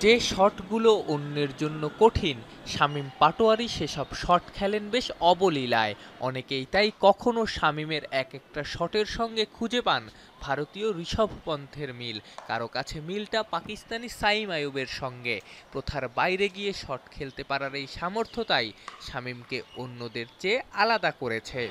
যে শটগুলো অন্যের জন্য কঠিন, শামীম পাটোয়ারি সেসব শট খেলেন বেশ অবলীলায়। অনেকেই তাই কখনো শামীমের এক একটা শটের সঙ্গে খুঁজে পান ভারতীয় ঋষভ পন্থের মিল, কারো কাছে মিলটা পাকিস্তানি সাইম আইয়ুবের সঙ্গে। প্রথার বাইরে গিয়ে শট খেলতে পারার এই সামর্থ্যতাই শামীমকে অন্যদের চেয়ে আলাদা করেছে।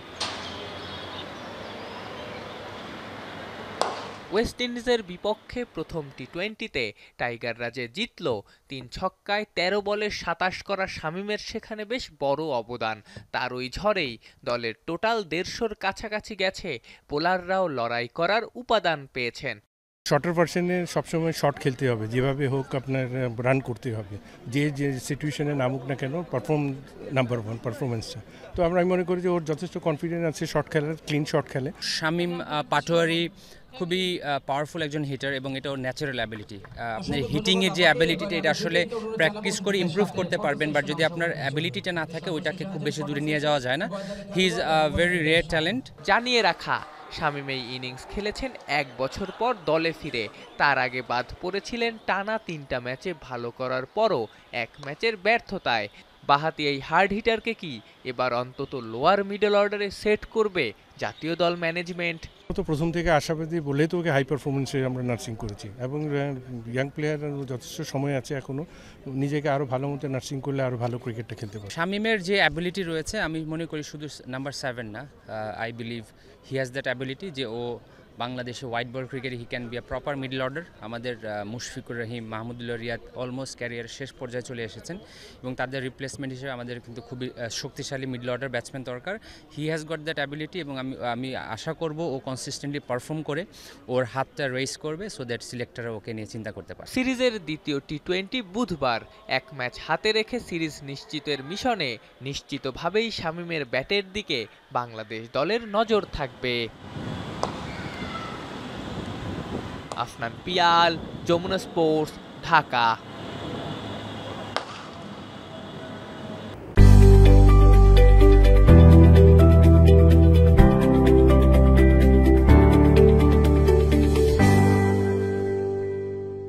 ওয়েস্ট ইন্ডিজের বিপক্ষে প্রথম টি-20তে টাইগাররা যে জিতল ৩ ছক্কায় ১৩ বলে ২৭ করা শামীমের সেখানে বেশ বড় অবদান। তার ওই ঝড়েই দলের টোটাল ১৫০'র কাছাকাছি গেছে, বোলাররাও লড়াই করার উপাদান পেয়েছেন। শর্টার ভার্সনে সবসময় শর্ট খেলতে হবে, যেভাবে হোক আপনার রান করতে হবে, যে সিচুয়েশনে নামুক না কেন নাম্বার ওয়ান পারফরমেন্সটা। তো আমি মনে করি যে ওর যথেষ্ট কনফিডেন্স আছে শর্ট খেলার, ক্লিন শর্ট খেলে। শামীম পাটোয়ারি খুবই পাওয়ারফুল একজন হিটার এবং এটা ওর ন্যাচারাল অ্যাবিলিটি। আপনি হিটিংয়ের যে অ্যাবিলিটিটা এটা আসলে প্র্যাকটিস করে ইমপ্রুভ করতে পারবেন, বাট যদি আপনার অ্যাবিলিটিটা না থাকে ওইটাকে খুব বেশি দূরে নিয়ে যাওয়া যায় না। He is very rare talent. জানিয়ে রাখা, শামীম এই ইনিংস খেলেছেন ১ বছর পর দলে ফিরে। তার আগে বাদ পড়েছিলেন টানা ৩টা ম্যাচে ভালো করার পরও এক ম্যাচের ব্যর্থতায়। বাঁহাতি এই হার্ড হিটারকে কি এবার অন্তত লোয়ার মিডল অর্ডারে সেট করবে জাতীয় দল ম্যানেজমেন্ট? তো প্রথম থেকে আশাবাদী বলেই তো ওকে হাই পারফরমেন্সে আমরা নার্সিং করেছি, এবং ইয়াং প্লেয়ার যথেষ্ট সময় আছে এখনও, নিজেকে আরও ভালো মতো নার্সিং করলে আরও ভালো ক্রিকেটটা খেলতে পারে। শামীমের যে অ্যাবিলিটি রয়েছে আমি মনে করি শুধু নাম্বার 7 না, I believe he has that ability যে ও বাংলাদেশে হোয়াইট বল ক্রিকেটে he can be a proper middle order. আমাদের মুশফিকুর রহিম, মাহমুদুল্লাহ রিয়াদ অলমোস্ট ক্যারিয়ার শেষ পর্যায়ে চলে এসেছেন এবং তাদের রিপ্লেসমেন্ট হিসেবে আমাদের কিন্তু খুবই শক্তিশালী মিডল অর্ডার ব্যাটসম্যান দরকার। He has got that ability এবং আমি আশা করব ও কনসিস্টেন্টলি পারফর্ম করে ওর হাতটা রেস করবে, সো দ্যাট সিলেক্টররা ওকে নিয়ে চিন্তা করতে পারে। সিরিজের দ্বিতীয় টি-20 বুধবার। এক ম্যাচ হাতে রেখে সিরিজ নিশ্চিতের মিশনে নিশ্চিতভাবেই শামীমের ব্যাটের দিকে বাংলাদেশ দলের নজর থাকবে। আফনান পিয়াল, যমুনা স্পোর্টস, ঢাকা।